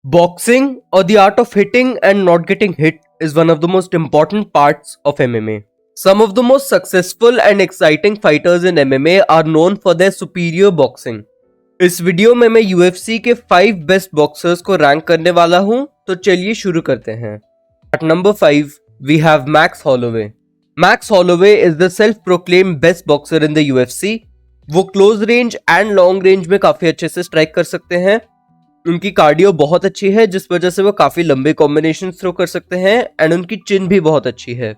Boxing, or the art of hitting and not getting hit, is one of the most important parts of MMA. Some of the most successful and exciting fighters in MMA are known for their superior boxing. इस video में मैं UFC के 5 best boxers को rank करने वाला हूं, तो चलिए शुरू करते हैं। At number 5, we have Max Holloway. Max Holloway is the self-proclaimed best boxer in the UFC. वो close range and long range में काफी अच्छे से स्ट्राइक कर सकते हैं। उनकी कार्डियो बहुत अच्छी है, जिस वजह से वो काफी लंबे कॉम्बिनेशन थ्रो कर सकते हैं एंड उनकी चिन भी बहुत अच्छी है।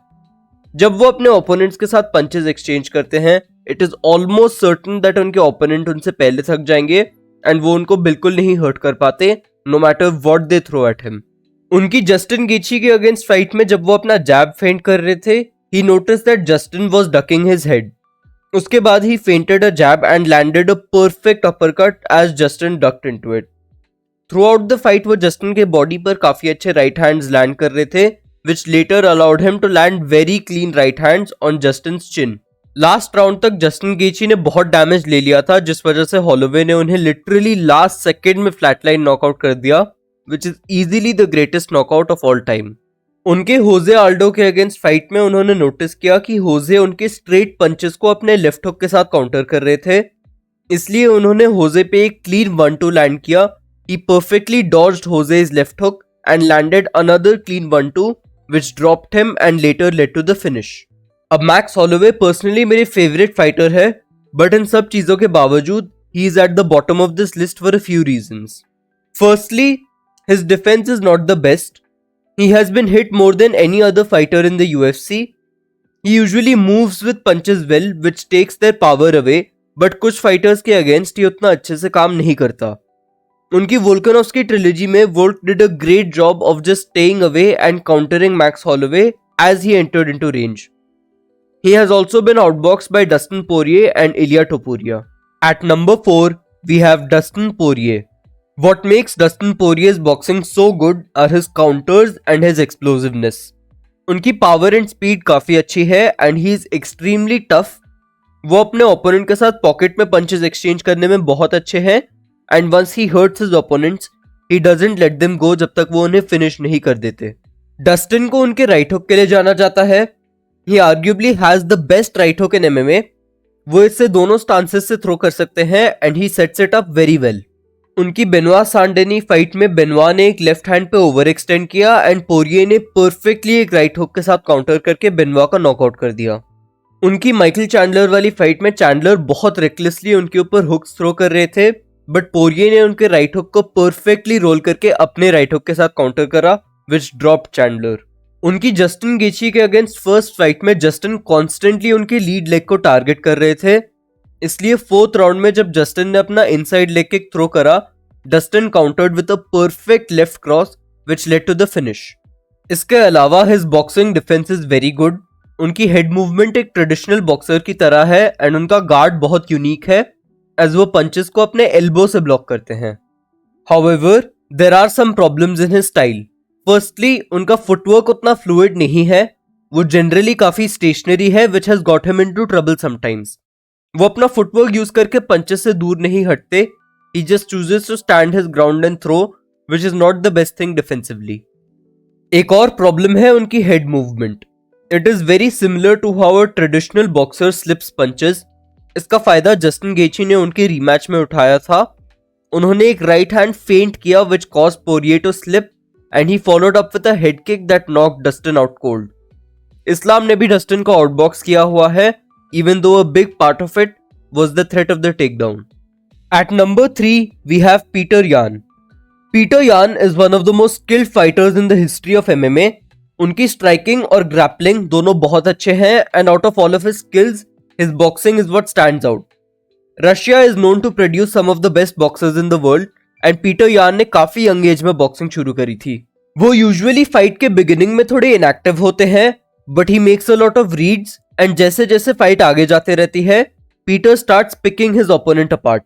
जब वो अपने ओपोनेंट्स के साथ पंचेस एक्सचेंज करते हैं, it is almost certain that उनके ओपोनेंट उनसे पहले थक जाएंगे एंड वो उनको बिल्कुल नहीं हर्ट कर पाते, no matter what they throw at him. उनकी जस्टिन गेची के अगेंस्ट फाइट में जब वो अपना जैब फेंट कर रहे थे, he notice that Justin was ducking his head. उसके बाद he feinted a jab and landed a perfect uppercut as Justin ducked into it. Throughout the fight वो जस्टिन के बॉडी पर काफी अच्छे राइट हैंड्स लैंड कर रहे थे, which later allowed him to land very clean right hands on Justin's chin. Last round तक Justin गेची ने बहुत डैमेज ले लिया था, जिस वजह से हॉलोवे ने उन्हें लिटरली लास्ट सेकेंड में फ्लैटलाइन नॉकआउट कर दिया, which is easily the greatest knockout of all time. उनके होजे आल्डो के अगेंस्ट फाइट में उन्होंने नोटिस किया कि होजे उनके स्ट्रेट पंचेस को अपने लेफ्ट हुक के साथ काउंटर कर रहे थे, इसलिए उन्होंने होजे पे एक क्लीन 1-2 लैंड किया। He perfectly dodged Jose's left hook and landed another clean 1-2, which dropped him and later led to the finish. अब मैक्स हॉलोवे पर्सनली मेरे फेवरेट फाइटर है, बट इन सब चीजों के बावजूद he is at the bottom of this list for a few reasons. Firstly, his defense is not the best. He has been hit more than any other fighter in the UFC. He usually moves with punches well, which takes their power away, but कुछ fighters के against ये उतना अच्छे से काम नहीं करता। उनकी वोल्कानोव्स्की ट्रिलॉजी में Volk did a great job of just staying away and countering Max Holloway as he entered into range. He has also been outboxed by Dustin Poirier and Ilia Topuria. At number 4, we have Dustin Poirier. What makes Dustin Poirier's boxing so good are his counters and his explosiveness. उनकी power and speed काफी अच्छी है and he is extremely tough. वो अपने opponent के साथ pocket में punches exchange करने में बहुत अच्छे हैं and once he hurts his opponents, he doesn't let them go जब तक वो उन्हें फिनिश नहीं कर देते। डस्टिन को उनके राइट हुक के लिए जाना जाता है। He arguably has the best right hook in MMA. वो इससे दोनों स्टांसेस से थ्रो कर सकते हैं and he sets it up very well. उनकी बेनवा सांडेनी फाइट में बेनवा ने एक लेफ्ट हैंड पे ओवर एक्सटेंड किया एंड पोरिये ने परफेक्टली एक राइट हुक के साथ काउंटर करके बेनवा का नॉकआउट कर दिया। उनकी माइकल चैंडलर वाली फाइट में चैंडलर बहुत रेकलेसली उनके ऊपर हुक्स थ्रो कर रहे थे, बट पोरिये ने उनके राइट हुक को परफेक्टली रोल करके अपने राइट हुक के साथ काउंटर करा, विच ड्रॉप्ड चैंडलर। उनकी जस्टिन गेची के अगेंस्ट फर्स्ट फाइट में जस्टिन कॉन्स्टेंटली उनके लीड लेग को टारगेट कर रहे थे, इसलिए फोर्थ राउंड में जब जस्टिन ने अपना इनसाइड लेग किक थ्रो करा, Dustin countered with a perfect left cross which led to the finish. इसके अलावा his boxing defence is very good. उनकी हेड मूवमेंट एक ट्रेडिशनल बॉक्सर की तरह है एंड उनका गार्ड बहुत यूनिक है, एज वो पंचेस को अपने एल्बो से ब्लॉक करते हैं। However, there are some problems in his style. Firstly, उनका फुटवर्क उतना फ्लूइड नहीं है। वो जनरली काफी स्टेशनरी है, which has got him into trouble sometimes. वो अपना फुटवर्क यूज करके पंचेस से दूर नहीं हटते। He just chooses to stand his ground and throw, which is not the best thing defensively. एक और प्रॉब्लम है उनकी head movement. It is very similar to how a traditional boxer slips punches. इसका फायदा जस्टिन गेची ने उनके rematch में उठाया था। उन्होंने एक राइट हैंड फेंट किया which caused Poirier to slip and he followed up with a head kick that knocked Dustin out cold. इस्लाम ने भी डस्टिन को आउटबॉक्स किया हुआ है, even though a big part of it was the threat of the takedown. At number 3, we have Peter Yan. Peter Yan is one of the most skilled fighters in the history of MMA. उनकी striking और grappling दोनों बहुत अच्छे हैं and out of all of his skills, his boxing is what stands out. Russia is known to produce some of the best boxers in the world and Peter Yan ने काफी young age में boxing शुरू करी थी। वो usually fight के beginning में थोड़े इनएक्टिव होते हैं, but he makes a lot of reads and जैसे जैसे फाइट आगे जाते रहती है, Peter starts picking his opponent apart.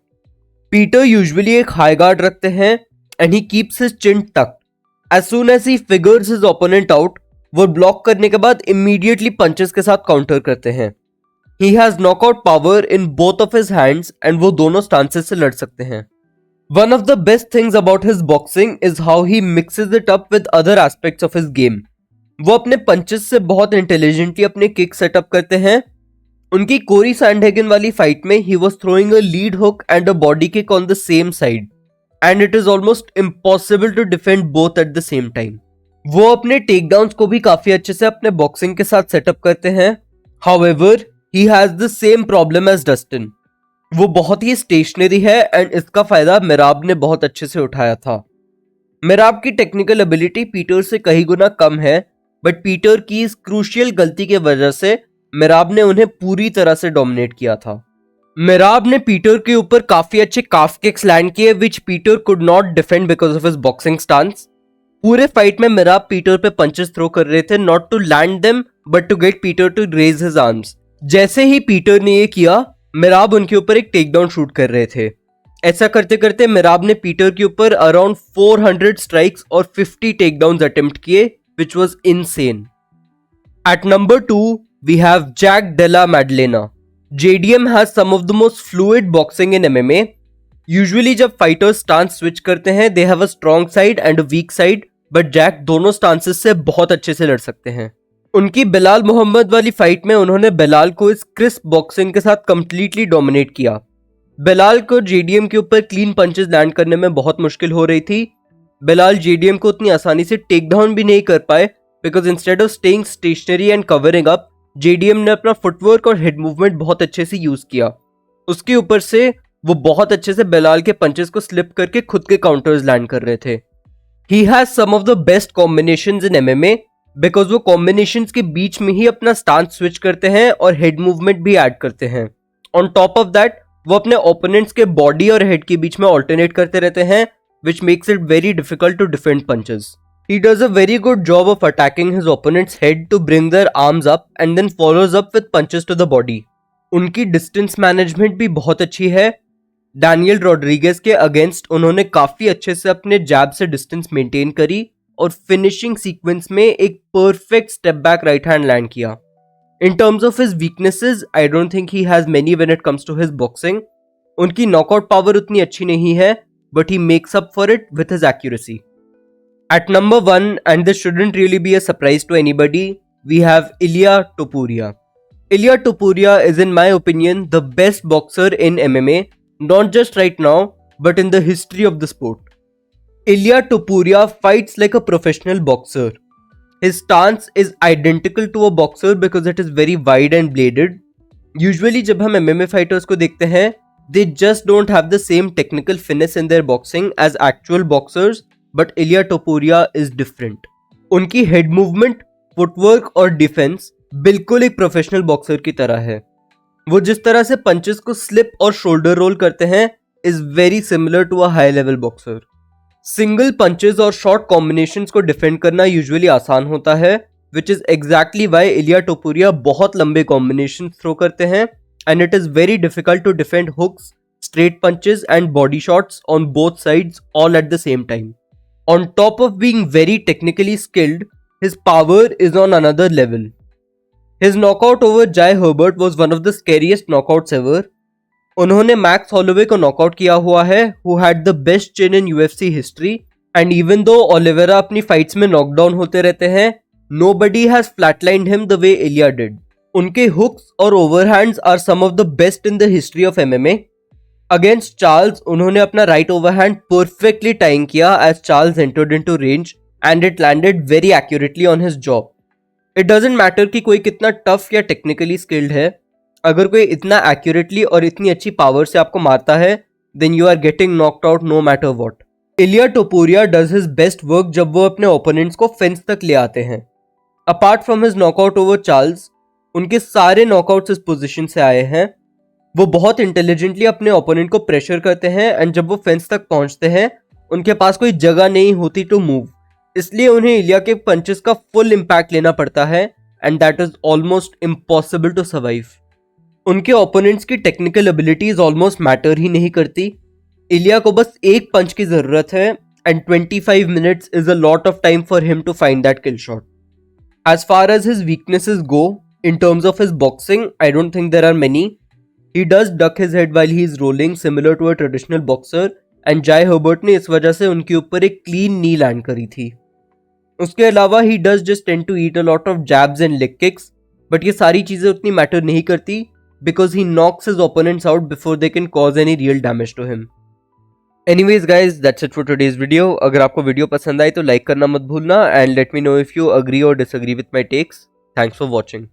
Peter usually एक हाई गार्ड रखते हैं and he keeps his chin tucked. As soon as he figures his opponent out, वो ब्लॉक करने के बाद इमीडिएटली पंचेस के साथ काउंटर करते हैं। He has knockout power in both of his hands and वो दोनों स्टांसेस से लड़ सकते हैं। One of the best things about his boxing is how he mixes it up with other aspects of his game. वो अपने punches से बहुत इंटेलिजेंटली अपने किक सेटअप करते हैं. उनकी कोरी सैंडहेगन वाली फाइट में he was throwing a lead hook and a body kick on the same side and it is almost impossible to defend both at the same time. वो अपने टेक डाउन्स को भी काफी अच्छे से अपने बॉक्सिंग के साथ सेटअप करते हैं. However he has the same problem as Dustin. वो बहुत ही स्टेशनरी है एंड इसका फायदा मिराब ने बहुत अच्छे से उठाया था. मिराब की टेक्निकल एबिलिटी पीटर से कई गुना कम है, बट पीटर की इस क्रूशियल गलती के वजह से मिराब ने उन्हें पूरी तरह से डोमिनेट किया था. मिराब ने पीटर के ऊपर काफी अच्छे काफ किक्स लैंड किए which Peter could not defend because of his boxing stance. पूरे फाइट में मिराब पीटर पे पंचेस थ्रो कर रहे थे, not to land them but to get Peter to raise his arms. जैसे ही पीटर ने ये किया, मिराब उनके ऊपर एक टेक डाउन शूट कर रहे थे. ऐसा करते करते मिराब ने पीटर के ऊपर अराउंड 400 स्ट्राइक्स और 50 टेक डाउन अटेम्प्ट किए which was insane. At number 2, we have Jack Della Maddalena. JDM has some of the most fluid boxing in MMA. Usually जब fighters stance switch करते हैं, they have a strong side and a weak side, but Jack दोनों stances से बहुत अच्छे से लड़ सकते हैं. उनकी बिलाल मोहम्मद वाली फाइट में उन्होंने बिलाल को इस क्रिस्प बॉक्सिंग के साथ कंप्लीटली डोमिनेट किया. बिलाल को JDM के ऊपर क्लीन पंचेस लैंड करने में बहुत मुश्किल हो रही थी. बिलाल JDM को उतनी आसानी से टेक डाउन भी नहीं कर पाए because instead of staying stationary and covering up, JDM ने अपना फुटवर्क और हेड मूवमेंट बहुत अच्छे से यूज किया. उसके ऊपर से वो बहुत अच्छे से बिलाल के पंचेस को स्लिप करके खुद के काउंटर्स लैंड कर रहे थे. He has some of the best combinations in MMA because वो कॉम्बिनेशंस के बीच में ही अपना स्टांस स्विच करते हैं और हेड मूवमेंट भी ऐड करते हैं. ऑन टॉप ऑफ दैट वो अपने ओपोनेंट्स के बॉडी और हेड के बीच में ऑल्टरनेट करते रहते हैं, which makes it very difficult to defend punches. He does a very good job of attacking his opponent's head to bring their arms up and then follows up with punches to the body. उनकी distance management भी बहुत अच्छी है. Daniel Rodriguez के against उन्होंने काफी अच्छे से अपने जैब से डिस्टेंस मेंटेन करी और फिनिशिंग सीक्वेंस में एक perfect step back right hand land किया. In terms of his weaknesses, I don't think he has many when it comes to his boxing. उनकी नॉकआउट पावर उतनी अच्छी नहीं है, but he makes up for it with his accuracy. At number 1, and this shouldn't really be a surprise to anybody, we have Ilia Topuria. Ilia Topuria is in my opinion the best boxer in MMA, not just right now, but in the history of the sport. Ilia Topuria fights like a professional boxer. His stance is identical to a boxer because it is very wide and bladed. Usually जब हम MMA fighters को देखते हैं, they just don't have the same technical finesse in their boxing as actual boxers, but Ilia Topuria is different. उनकी head movement, footwork और defense बिल्कुल एक professional boxer की तरह है. वो जिस तरह से पंचेस को स्लिप और शोल्डर रोल करते हैं is very similar to a high level boxer. Single punches और शॉर्ट कॉम्बिनेशंस को डिफेंड करना यूजुअली आसान होता है, which is exactly why Ilia Topuria बहुत लंबे कॉम्बिनेशन थ्रो करते हैं. And it is very difficult to defend hooks, straight punches and body shots on both sides all at the same time. On top of being very technically skilled, his power is on another level. His knockout over Jai Herbert was one of the scariest knockouts ever. उन्होंने max Holloway को knockout किया हुआ है, who had the best chin in UFC history, and even though Oliveira अपनी fights में knockdown होते रहते हैं, nobody has flatlined him the way Ilia did. उनके हुक्स और overhands are some of the best in the history of MMA. Against Charles उन्होंने अपना right overhand perfectly time किया as Charles entered into range and it landed very accurately on his jaw. It doesn't matter कि कोई कितना tough या technically skilled है, अगर कोई इतना एक्यूरेटली और इतनी अच्छी पावर से आपको मारता है, then you are getting knocked out no matter what. Ilia Topuria does his best work जब वो अपने ओपोनेंट्स को फेंस तक ले आते हैं. Apart from his knockout over Charles, उनके सारे नॉकआउट्स इस पोजीशन से आए हैं. वो बहुत इंटेलिजेंटली अपने ओपोनेंट को प्रेशर करते हैं एंड जब वो फेंस तक पहुंचते हैं उनके पास कोई जगह नहीं होती टू मूव, इसलिए उन्हें इलिया के पंचेस का फुल इम्पैक्ट लेना पड़ता है and that is almost impossible to survive. उनके ओपोनेंट्स की टेक्निकल एबिलिटीज ऑलमोस्ट मैटर ही नहीं करती. इलिया को बस एक पंच की जरूरत है and 25 minutes is a lot of time for him to find that kill shot. As far as his weaknesses go, in terms of his boxing, I don't think there are many. He does duck his head while he is rolling, similar to a traditional boxer, and जाय Herbert ने इस वजह से उनके ऊपर एक clean नी land करी थी। उसके अलावा he does just tend to eat a lot of jabs and leg kicks, but ये सारी चीजें उतनी मैटर नहीं करती because he knocks his opponents out before they can cause any real damage to him. Anyways guys, that's it for today's video. अगर आपको video पसंद आई तो लाइक करना मत भूलना and let me know if you agree और disagree with my takes. Thanks for watching.